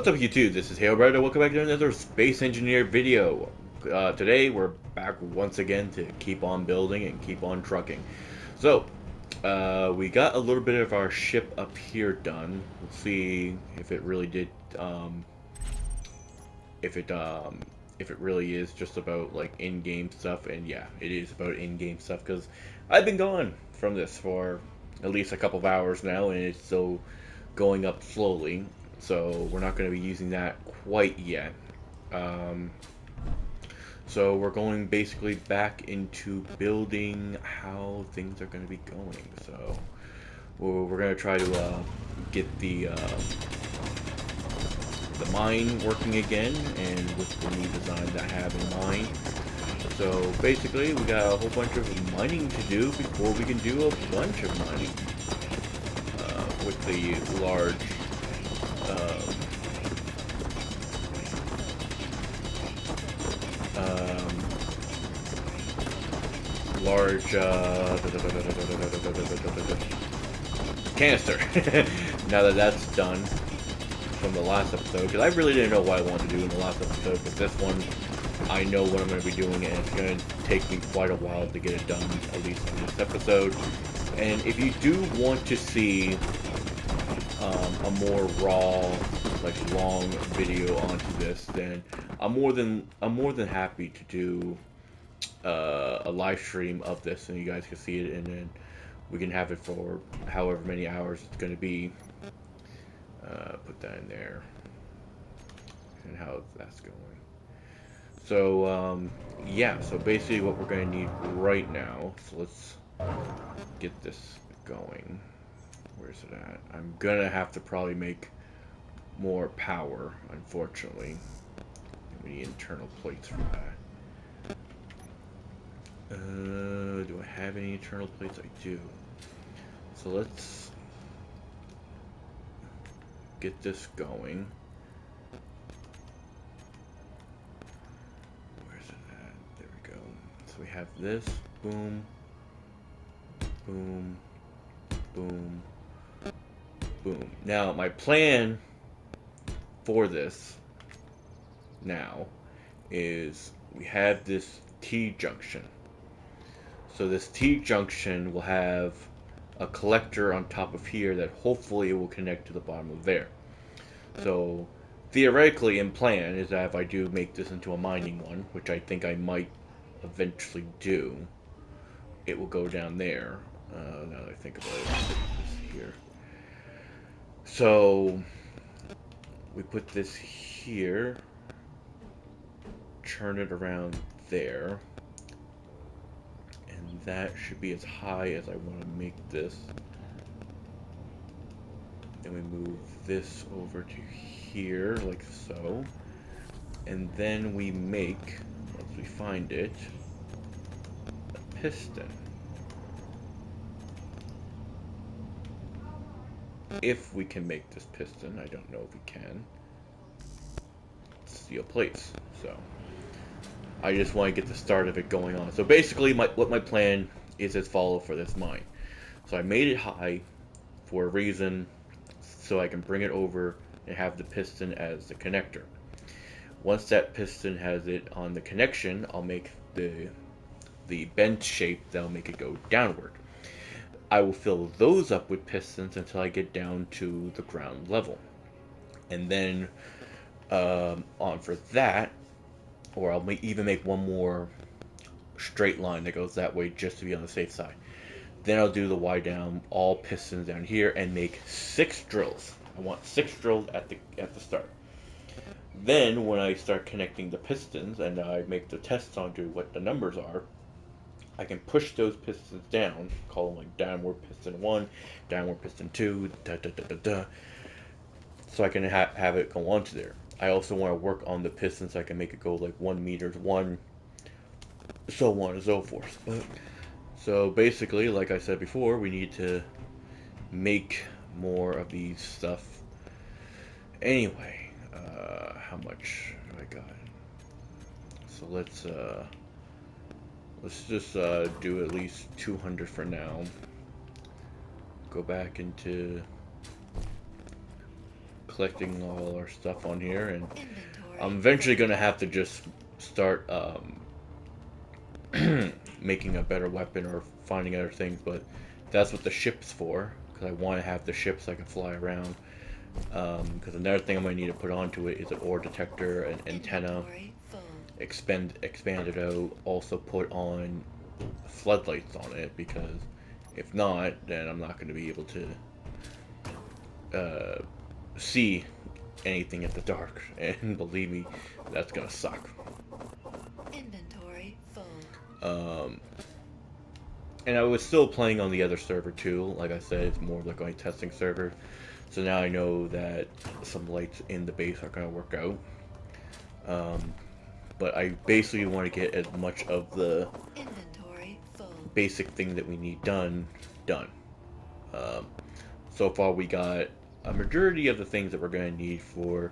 What's up YouTube, this is Hailbright and welcome back to another Space Engineer video. Today we're back once again to keep on building and keep on trucking. So, we got a little bit of our ship up here done. We'll see if it really did, if it really is just about like in-game stuff, and yeah, it is about in-game stuff because I've been gone from this for at least a couple of hours now and it's still going up slowly. So we're not going to be using that quite yet. Um, so we're going basically back into building how things are going to be going. So we're going to try to get the mine working again, and with the new design that I have in mind. So basically, we got a whole bunch of mining to do before we can do a bunch of mining with the large large canister. Now that that's done from the last episode, because I really didn't know what I wanted to do in the last episode, but this one, I know what I'm going to be doing, and it's going to take me quite a while to get it done, at least in this episode. And if you do want to see a more raw, like long video onto this, then I'm more than happy to do a live stream of this, and you guys can see it, and then we can have it for however many hours it's going to be. Put that in there, and how that's going. So yeah, so basically what we're going to need right now, so let's get this going. Where's it at? I'm gonna have to probably make more power, unfortunately. We need internal plates for that. Do I have any internal plates? I do. So let's get this going. Where's it at? There we go. So we have this. Boom. Boom. Boom. Boom. Now, my plan for this now is we have this T-junction. So this T-junction will have a collector on top of here that hopefully it will connect to the bottom of there. So theoretically, in plan, is that if I do make this into a mining one, which I think I might eventually do, it will go down there. Now that I think about it, I'll put this here. So we put this here, turn it around there, and that should be as high as I want to make this. Then we move this over to here, like so. And then we make, once we find it, a piston. If we can make this piston, I don't know if we can. Steel plates, so I just want to get the start of it going on. So basically, what my plan is as follow for this mine. So I made it high for a reason, so I can bring it over and have the piston as the connector. Once that piston has it on the connection, I'll make the bent shape that'll make it go downward. I will fill those up with pistons until I get down to the ground level. And then on for that, or I'll even make one more straight line that goes that way just to be on the safe side. Then I'll do the Y down, all pistons down here, and make 6 drills. I want 6 drills at the start. Then when I start connecting the pistons and I make the tests onto what the numbers are, I can push those pistons down, call them like downward piston 1, downward piston 2, da da da da da, so I can have it go onto there. I also want to work on the piston so I can make it go like 1 meters, 1, so on and so forth. So basically, like I said before, we need to make more of these stuff. Anyway, how much do I got? So let's just do at least 200 for now. Go back into collecting all our stuff on here, and I'm Inventory eventually full. gonna have to just start making a better weapon or finding other things, but that's what the ship's for, because I want to have the ship so I can fly around. Because another thing I'm going to need to put onto it is an ore detector, an antenna, Inventory full. expand it out, also put on floodlights on it, because if not, then I'm not going to be able to uh, see anything in the dark, and believe me, that's going to suck. Inventory full. Um, and I was still playing on the other server too. Like I said, it's more like a testing server. So now I know that some lights in the base are going to work out. Um, but I basically want to get as much of the Inventory full. basic thing that we need done. Um, so far we got a majority of the things that we're going to need for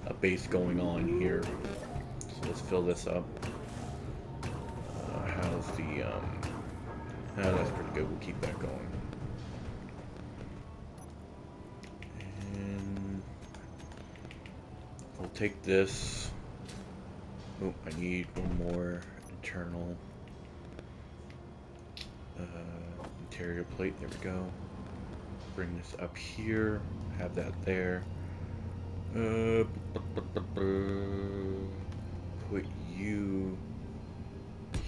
a base going on here. So let's fill this up. How's the that's pretty good. We'll keep that going. And we'll take this. Oh, I need one more internal interior plate. There we go. Bring this up here. Have that there. Uh, put you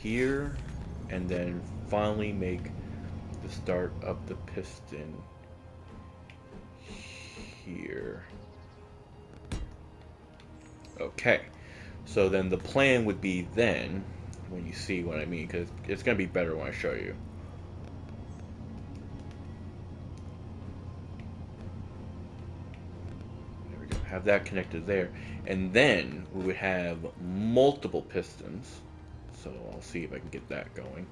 here, and then finally make the start of the piston here. Okay, so then the plan would be then, when you see what I mean, because it's going to be better when I show you. There we go. Have that connected there. And then we would have multiple pistons. So I'll see if I can get that going.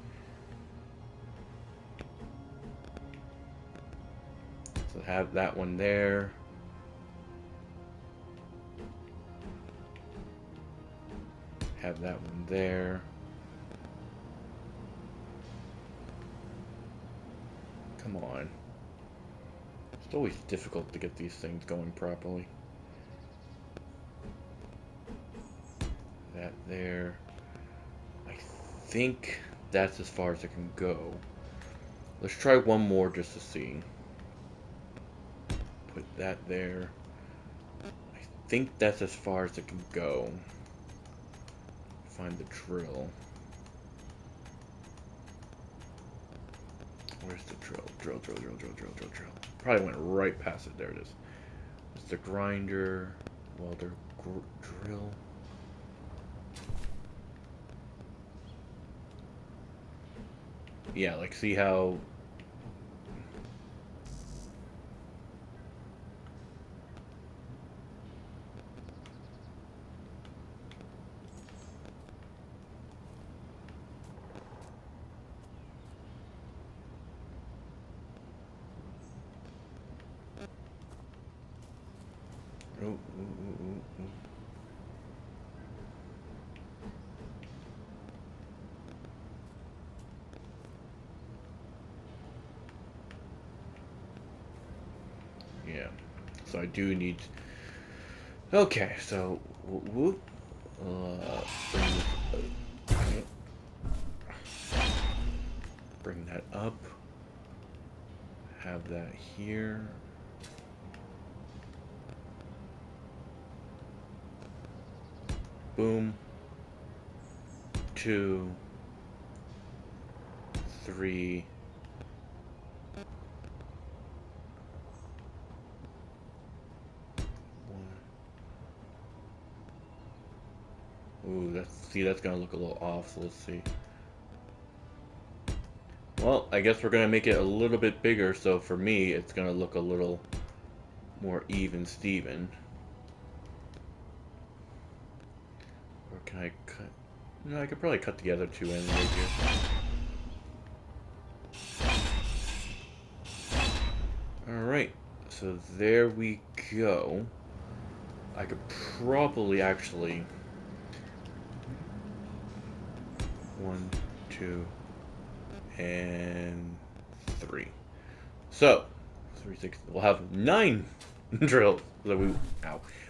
So have that one there. Have that one there. Come on. It's always difficult to get these things going properly. That there. I think that's as far as I can go. Let's try one more just to see. Put that there. I think that's as far as I can go. Find the drill. Where's the drill? Drill. Probably went right past it. There it is. It's the grinder, welder, drill. Yeah, like see how... Oh. Yeah. So I do need... Okay, so... Whoop. Bring that up. Have that here. Boom. 2, 3. Ooh, that's gonna look a little off, so let's see. Well, I guess we're gonna make it a little bit bigger, so for me, it's gonna look a little more even Steven. Or can I cut? No, I could probably cut the other two ends right here. Alright, so there we go. I could probably actually... 1, 2, and 3. So, 3, 6, we'll have 9 drills. So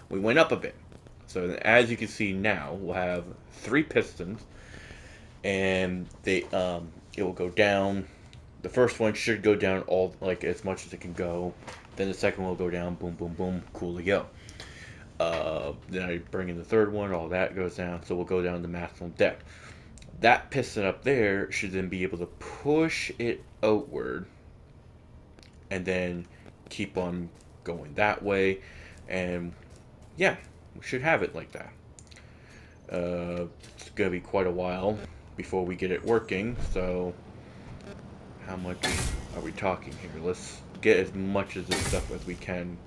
we went up a bit. So as you can see now, we'll have 3 pistons, and it will go down. The first one should go down all like as much as it can go. Then the second one will go down, boom, boom, boom, coolio. Then I bring in the third one, all that goes down, so we'll go down to maximum depth. That piston up there should then be able to push it outward, and then keep on going that way, and yeah, we should have it like that. It's gonna be quite a while before we get it working, so how much are we talking here? Let's get as much of this stuff as we can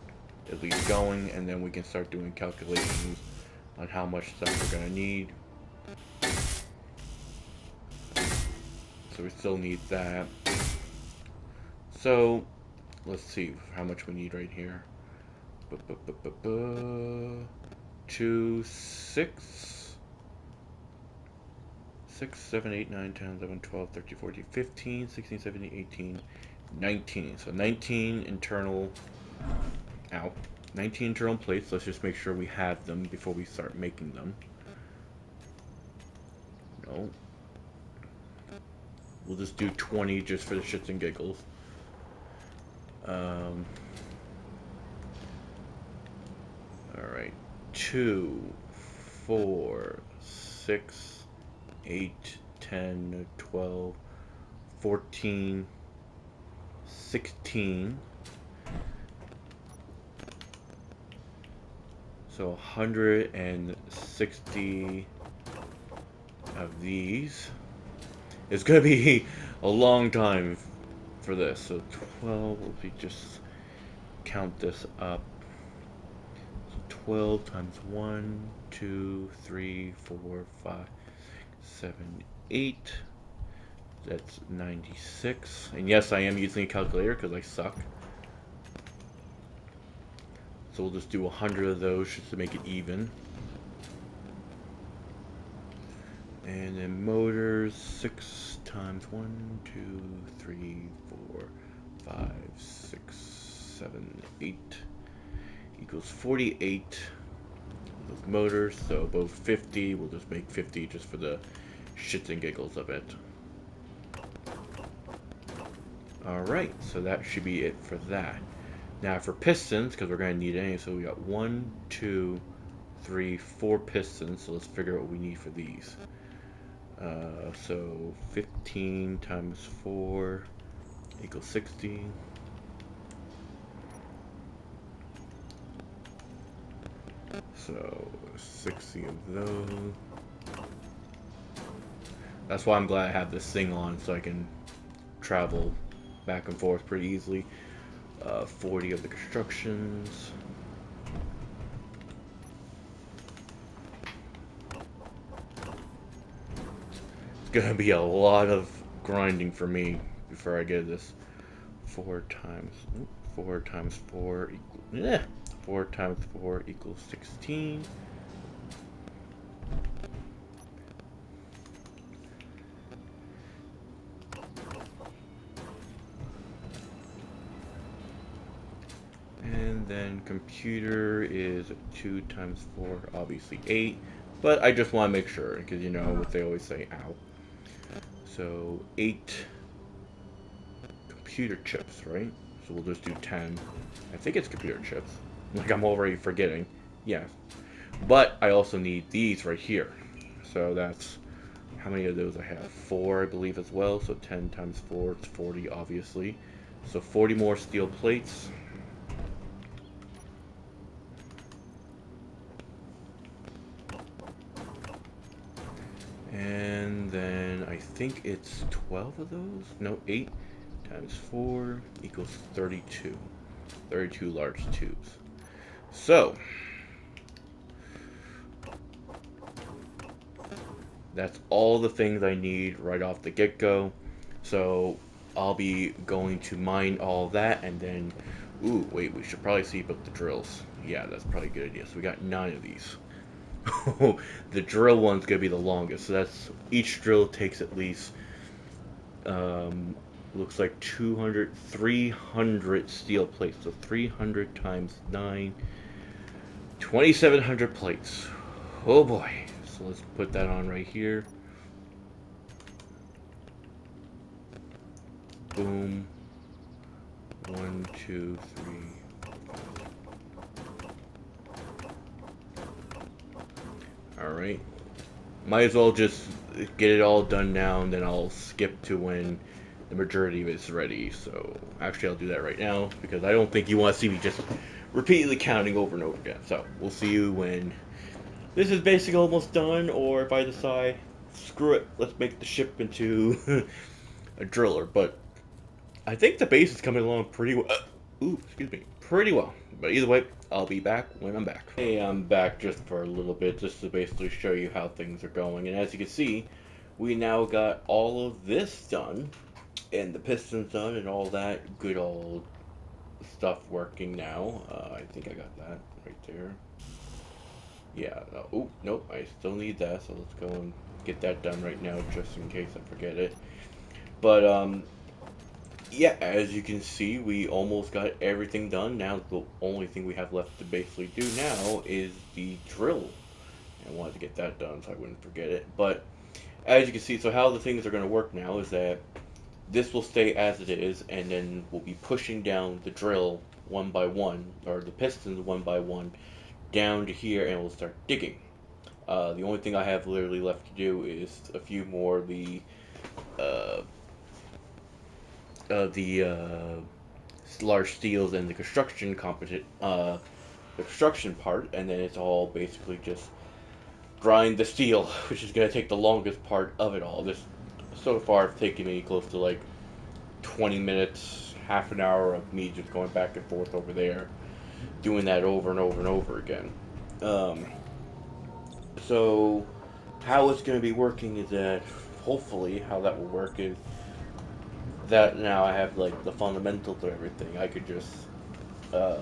at least going, and then we can start doing calculations on how much stuff we're gonna need. So we still need that. So let's see how much we need right here. 2, 6, 7, 8, 9, 10, 11, 12, 13, 14, 15, 16, 17, 18, 19. So 19 internal, 19 internal plates. Let's just make sure we have them before we start making them. No. We'll just do 20 just for the shits and giggles. Alright. 2, 4, 6, 8, 10, 12, 14, 16. So 160 of these. It's gonna be a long time for this. So 12, if we just count this up. So 12 times 1, 2, 3, 4, 5, 7, 8. That's 96. And yes, I am using a calculator because I suck. So we'll just do 100 of those just to make it even. And then motors, 6 times 1, 2, 3, 4, 5, 6, 7, 8 equals 48. Those motors, so both 50. We'll just make 50 just for the shits and giggles of it. Alright, so that should be it for that. Now for pistons, because we're going to need any, so we got 1, 2, 3, 4 pistons, so let's figure out what we need for these. So 15 times 4 equals 60. So 60 of those. That's why I'm glad I have this thing on, so I can travel back and forth pretty easily. 40 of the constructions. It's gonna be a lot of grinding for me before I get this. 4 times 4 times 4 equals 4 times 4 equals 16. And then computer is 2 times 4, obviously 8. But I just want to make sure, because you know what they always say, ow. So 8 computer chips, right? So we'll just do 10. I think it's computer chips. Like I'm already forgetting. Yeah. But I also need these right here. So that's, how many of those I have? 4, I believe, as well. So 10 times 4 is 40, obviously. So 40 more steel plates. And then I think it's 12 of those? No, 8 times 4 equals 32. 32 large tubes. So, that's all the things I need right off the get-go. So, I'll be going to mine all that, and then, ooh, wait, we should probably see about the drills. Yeah, that's probably a good idea. So we got 9 of these. The drill one's gonna be the longest. So that's, each drill takes at least looks like 200, 300 steel plates. So 300 times 9, 2,700 plates. Oh boy. So let's put that on right here. Boom. 1, 2, 3. Alright. Might as well just get it all done now, and then I'll skip to when the majority of it's ready. So, actually I'll do that right now, because I don't think you want to see me just repeatedly counting over and over again. So, we'll see you when this is basically almost done, or if I decide, screw it, let's make the ship into a driller. But I think the base is coming along pretty well. Excuse me, pretty well. But either way, I'll be back when I'm back. Hey, I'm back just for a little bit, just to basically show you how things are going. And as you can see, we now got all of this done, and the pistons done, and all that good old stuff working now. I think I got that right there. Yeah, no, oh, nope, I still need that, so let's go and get that done right now, just in case I forget it. But, yeah, as you can see, we almost got everything done. Now the only thing we have left to basically do now is the drill. I wanted to get that done so I wouldn't forget it. But as you can see, so how the things are going to work now is that this will stay as it is, and then we'll be pushing down the drill one by one, or the pistons one by one, down to here, and we'll start digging. The only thing I have literally left to do is a few more of uh, the large steels and the the construction part, and then it's all basically just grind the steel, which is gonna take the longest part of it all. This so far have taken me close to like 20 minutes, half an hour of me just going back and forth over there, doing that over and over and over again. Um, so how it's gonna be working is that hopefully how that will work is that now I have like the fundamentals of everything. I could just uh,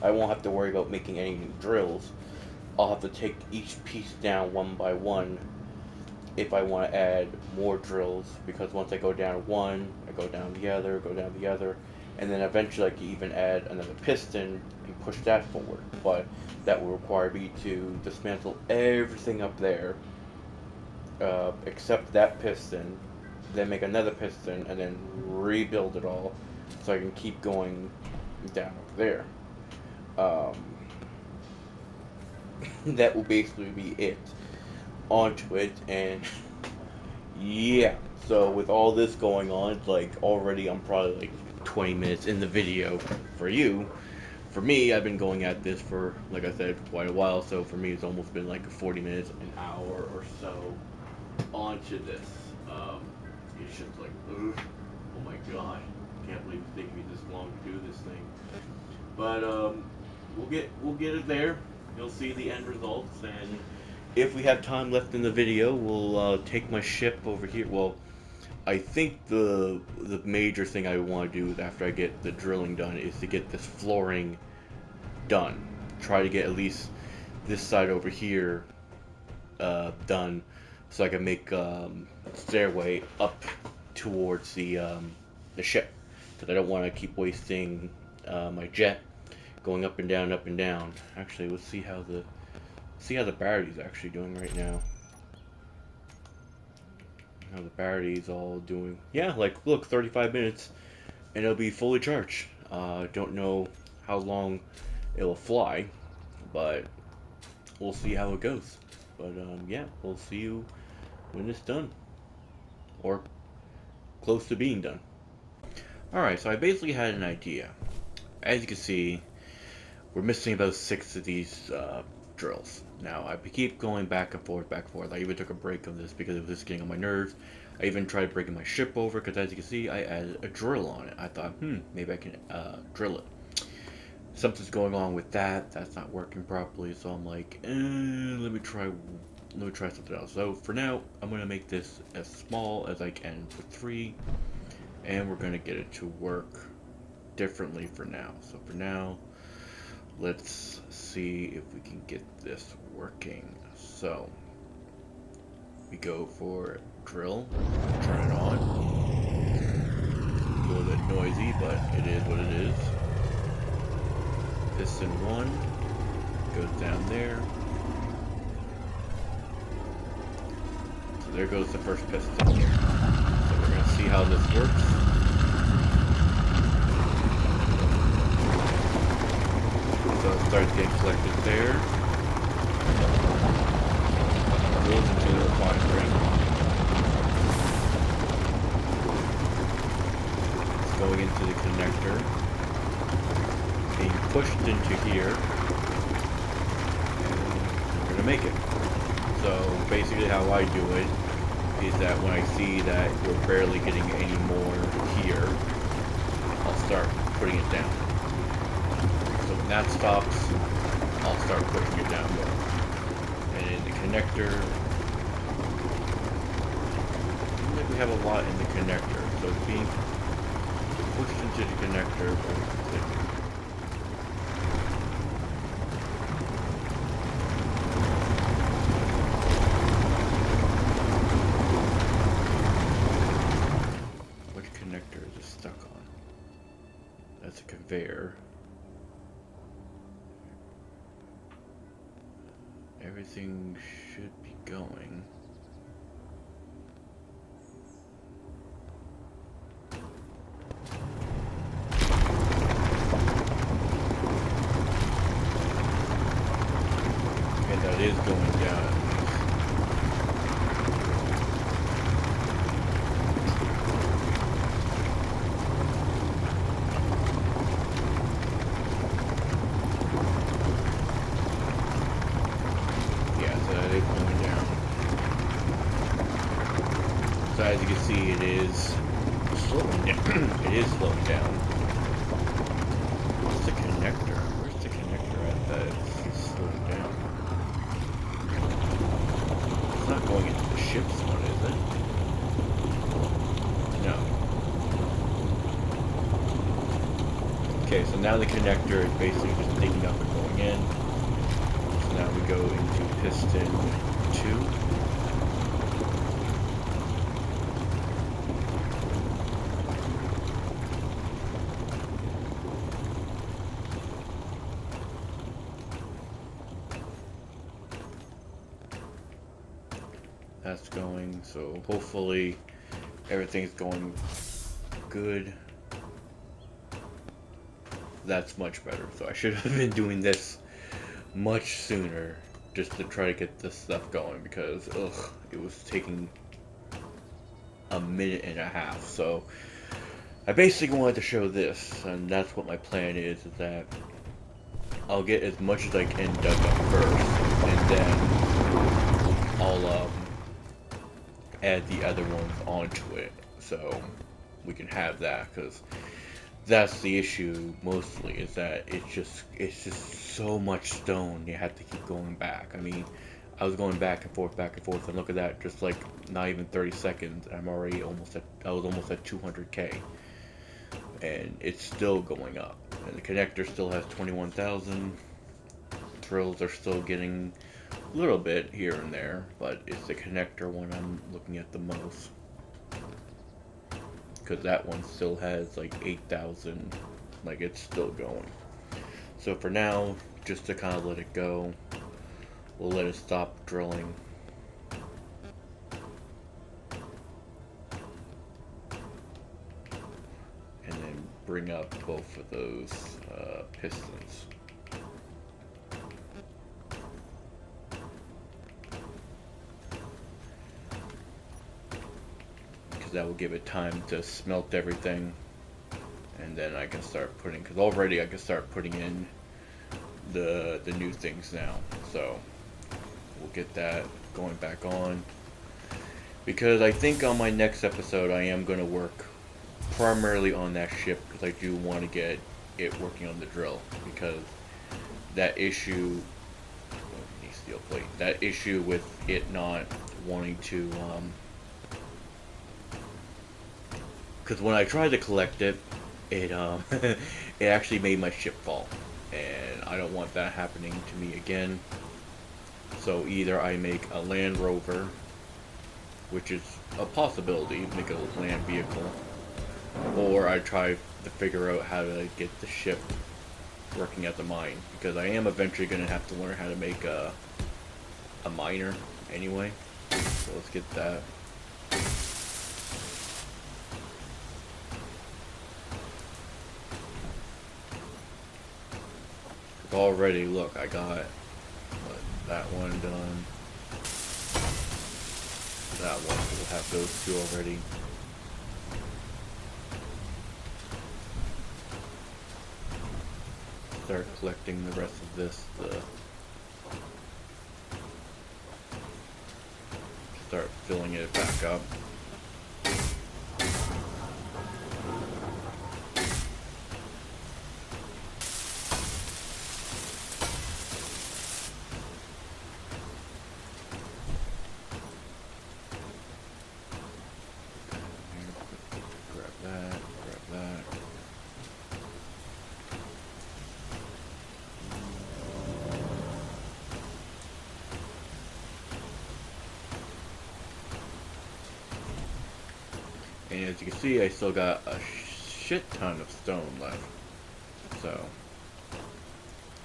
I won't have to worry about making any new drills. I'll have to take each piece down one by one if I want to add more drills, because once I go down one, I go down the other, and then eventually I can even add another piston and push that forward. But that will require me to dismantle everything up there, except that piston, then make another piston, and then rebuild it all so I can keep going down over there. Um, that will basically be it onto it, and yeah. So with all this going on, it's like already I'm probably like 20 minutes in the video for you. For me, I've been going at this for, like I said, quite a while, so for me it's almost been like 40 minutes, an hour or so onto this. It's just like, ugh, oh my god, can't believe it's taking me this long to do this thing. But we'll get it there. You'll see the end results, and if we have time left in the video, we'll take my ship over here. Well, I think the major thing I want to do after I get the drilling done is to get this flooring done. Try to get at least this side over here done, so I can make stairway up towards the ship, because I don't want to keep wasting my jet going up and down, up and down. Actually, let's see how the battery's actually doing right now. How the battery's all doing. Yeah, like look, 35 minutes and it'll be fully charged. Don't know how long it'll fly, but we'll see how it goes. But yeah, we'll see you when it's done, or close to being done. Alright, so I basically had an idea. As you can see, we're missing about 6 of these drills. Now, I keep going back and forth, back and forth. I even took a break of this because it was just getting on my nerves. I even tried breaking my ship over, because as you can see, I added a drill on it. I thought, maybe I can drill it. Something's going on with that. That's not working properly, so I'm like, let me try something else. So for now, I'm gonna make this as small as I can for 3, and we're gonna get it to work differently for now. So for now, let's see if we can get this working. So we go for drill, turn it on. little bit noisy, but it is what it is. Piston 1 goes down there. So there goes the first piston. So we're going to see how this works. So it starts getting collected there. Goes into the refinery. It's going into the connector. Being pushed into here. And we're going to make it. So basically how I do it is that when I see that we're barely getting any more here, I'll start putting it down. So when that stops, I'll start pushing it down more. And in the connector, I think we have a lot in the connector, so it's being pushed into the connector. Which connector is it stuck on? That's a conveyor. Everything should be going. And that is going down at least. So as you can see, it is slowing down. It is slowing down. Where's the connector? Where's the connector at that it's slowing down? It's not going into the ship's one, is it? No. Okay, so now the connector is basically just digging up and going in. So now we go into piston 2. That's going, so hopefully everything's going good. That's much better. So I should have been doing this much sooner just to try to get this stuff going because it was taking a minute and a half. So I basically wanted to show this, and that's what my plan is that I'll get as much as I can dug up first, and then I'll add the other ones onto it so we can have that, because that's the issue mostly, is that it's just so much stone you have to keep going back. I mean, I was going back and forth, and look at that, just like not even 30 seconds I'm already I was almost at 200k, and it's still going up, and the connector still has 21,000. Drills are still getting a little bit here and there, but it's the connector one I'm looking at the most, because that one still has like 8,000, like it's still going. So for now, just to kind of let it go, we'll let it stop drilling. And then bring up both of those pistons. That will give it time to smelt everything, and then I can start putting, because already I can start putting in the new things now. So we'll get that going back on, because I think on my next episode I am going to work primarily on that ship, because I do want to get it working on the drill, because that issue, steel plate, that issue with it not wanting to because when I tried to collect it, it it actually made my ship fall, and I don't want that happening to me again. So either I make a Land Rover, which is a possibility, make a land vehicle, or I try to figure out how to get the ship working at the mine, because I am eventually going to have to learn how to make a miner anyway. So let's get that. Already, look, I got that one done. That one, we'll have those two already. Start collecting the rest of this. Start filling it back up. Grab that, grab that. And as you can see, I still got a shit ton of stone left. So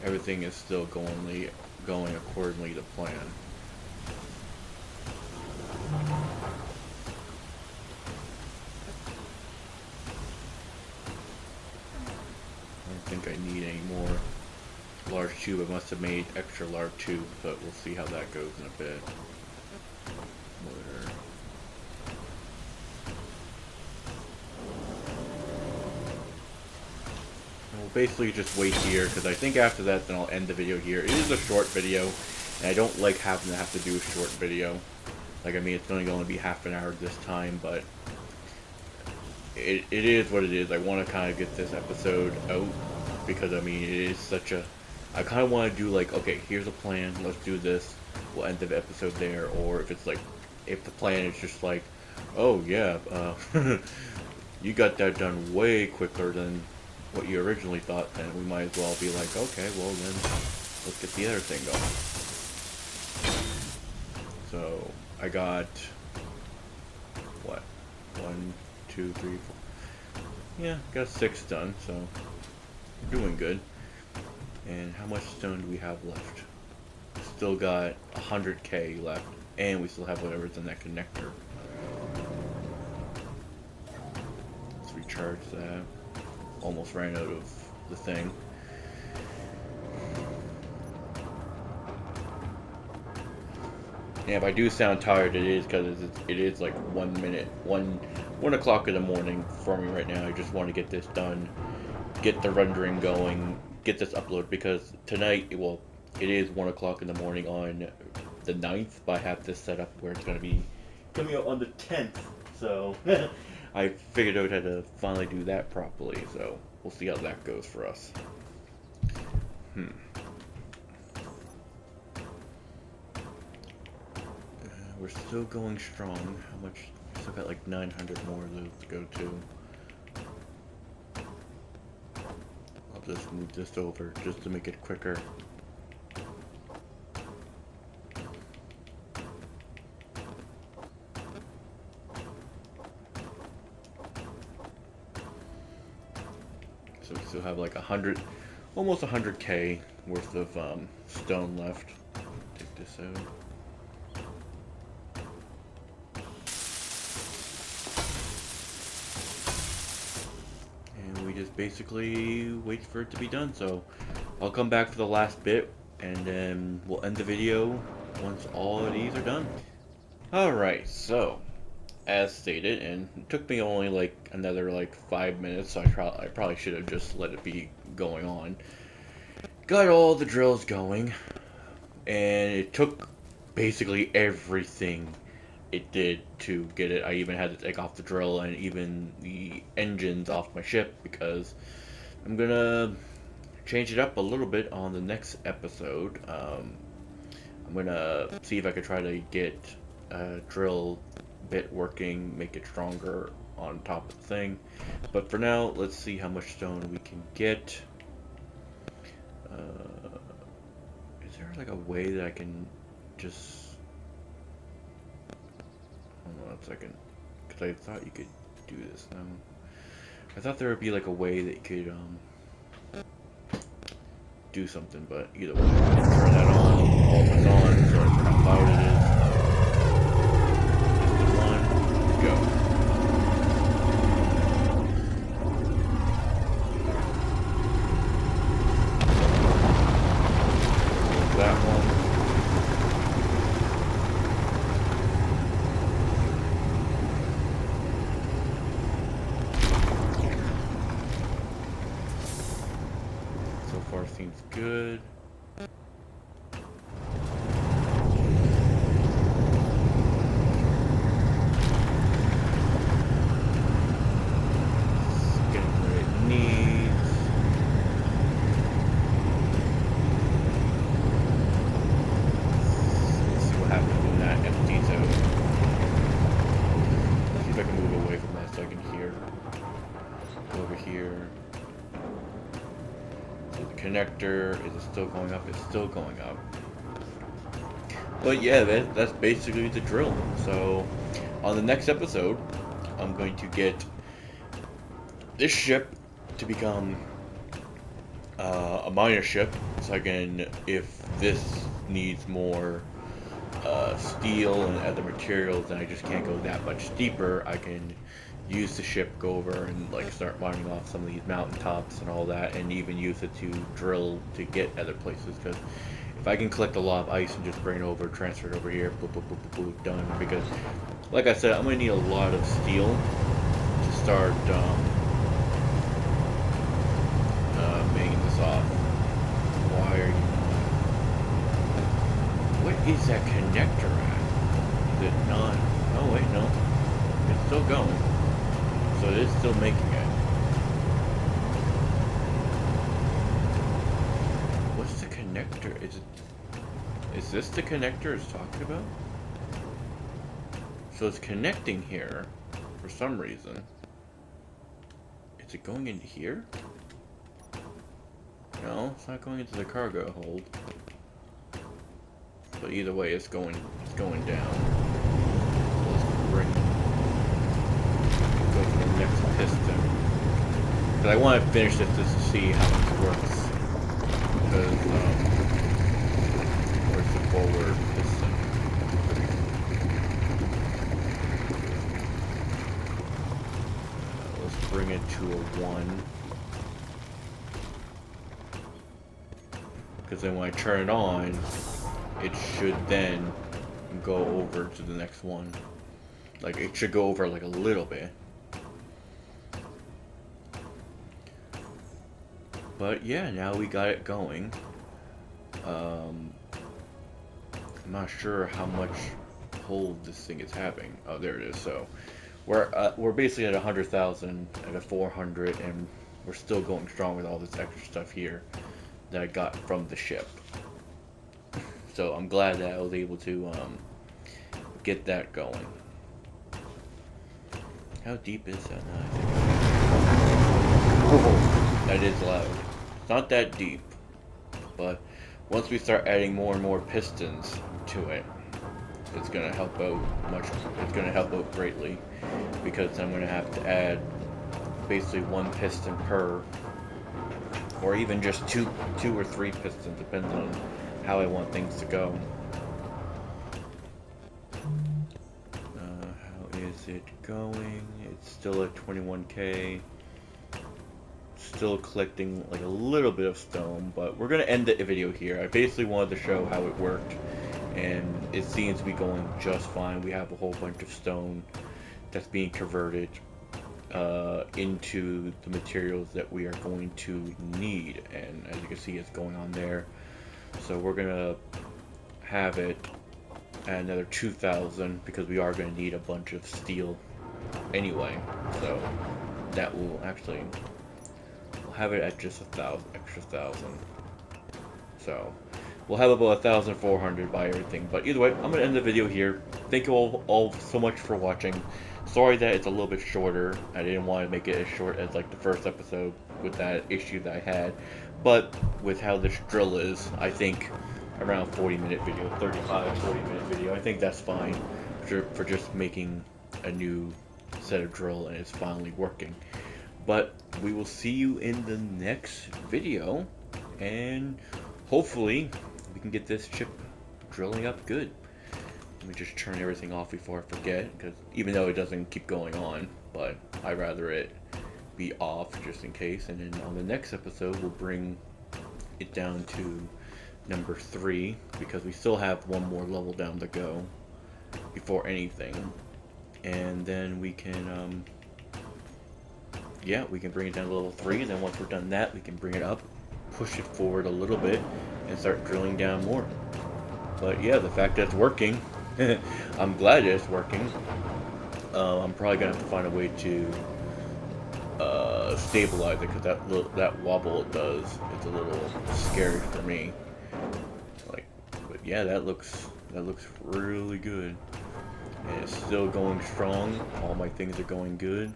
everything is still going accordingly to plan. I don't think I need any more large tube. I must have made extra large tube, but we'll see how that goes in a bit. Motor. We'll basically just wait here, because I think after that then I'll end the video here. It is a short video, and I don't like having to have to do a short video. Like, I mean, it's only going to be half an hour this time, but it is what it is. I want to kind of get this episode out, because, I mean, it is such a... I kind of want to do, like, okay, here's a plan, let's do this, we'll end the episode there, or if it's like, if the plan is just like, oh, yeah, you got that done way quicker than what you originally thought, then we might as well be like, okay, well then, let's get the other thing going. So, I got, what, 1, 2, 3, 4, yeah, got 6 done, so, doing good. And how much stone do we have left? Still got 100k left, and we still have whatever's in that connector. Let's recharge that. Almost ran out of the thing. And if I do sound tired, it is because it is like 1 o'clock in the morning for me right now. I just want to get this done, get the rendering going, get this uploaded, because tonight, well, it is 1 o'clock in the morning on the 9th, but I have this set up where it's going to be coming out on the 10th, so I figured out how to finally do that properly, so we'll see how that goes for us. We're still going strong. How much? We still got like 900 more of those to go to. I'll just move this over just to make it quicker. So we still have like 100, almost 100k worth of stone left. Take this out. And we just basically wait for it to be done. So I'll come back for the last bit, and then we'll end the video once all of these are done. Alright, so as stated, and it took me only like another like 5 minutes, so I probably should have just let it be going on. Got all the drills going, and it took basically everything it did to get it. I even had to take off the drill and even the engines off my ship, because I'm gonna change it up a little bit on the next episode. I'm gonna see if I could try to get a drill bit working, make it stronger on top of the thing. But for now, let's see how much stone we can get. Is there like a way that I can just... Hold on a second, because I thought you could do this now. I thought there would be like a way that you could do something, but either way, turn that on. All of it's on. Sorry for how loud it is. Piston one, go. That one. So far seems good. It's getting what it needs. Let's see what happens when that empties out. See if I can move away from that so I can hear. Over here. So the connector, is it still going up? It's still going up. But yeah, that's basically the drill. So on the next episode, I'm going to get this ship to become a miner ship, so I can, if this needs more steel and other materials, and I just can't go that much deeper, I can use the ship, go over and like start mining off some of these mountaintops and all that, and even use it to drill to get other places. Because if I can collect a lot of ice and just bring it over, transfer it over here, boop, boop, boop, boop, boop, done. Because, like I said, I'm gonna need a lot of steel to start making this off. Why are you not? What is that connector at? Is it not? Oh wait, no. It's still going. So it is still making it. What's the connector? Is this the connector it's talking about? So it's connecting here for some reason. Is it going into here? No, it's not going into the cargo hold. But either way, it's going down. So let's go for the next piston. Because I want to finish this just to see how this works. Because where's the forward piston? Let's bring it to a 1. Because then when I turn it on, it should then go over to the next one. Like, it should go over like a little bit. But yeah, now we got it going. I'm not sure how much hold this thing is having. Oh, there it is. So we're basically at 100,000 at a 400, and we're still going strong with all this extra stuff here that I got from the ship. So I'm glad that I was able to get that going. How deep is that now? Oh, that is loud. It's not that deep, but once we start adding more and more pistons to it, it's gonna help out it's gonna help out greatly, because I'm gonna have to add basically 1 piston per, or even just two or 3 pistons, depending on how I want things to go. How is it going? It's still at 21k. Still collecting like a little bit of stone, but we're gonna end the video here. I basically wanted to show how it worked, and it seems to be going just fine. We have a whole bunch of stone that's being converted into the materials that we are going to need, and as you can see, it's going on there. So we're gonna have it at another 2,000, because we are gonna need a bunch of steel anyway. So that will actually, we'll have it at just 1,000, extra 1,000. So we'll have about 1,400 by everything. But either way, I'm gonna end the video here. Thank you all so much for watching. Sorry that it's a little bit shorter. I didn't want to make it as short as like the first episode with that issue that I had. But with how this drill is, I think around 40-minute video, 35-40-minute video, I think that's fine for just making a new set of drill and it's finally working. But we will see you in the next video, and hopefully we can get this chip drilling up good. Let me just turn everything off before I forget, because even though it doesn't keep going on, but I'd rather it be off just in case. And then on the next episode we'll bring it down to number 3, because we still have one more level down to go before anything. And then we can yeah, we can bring it down to level 3, and then once we're done that, we can bring it up, push it forward a little bit, and start drilling down more. But yeah, the fact that it's working, I'm glad that it's working. I'm probably gonna have to find a way to stabilize it, because that wobble it does, it's a little scary for me. Like, but yeah, that looks really good, and it's still going strong. All my things are going good.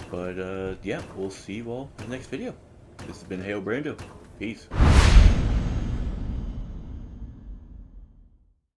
But yeah, we'll see you all in the next video. This has been Hail Brando. Peace.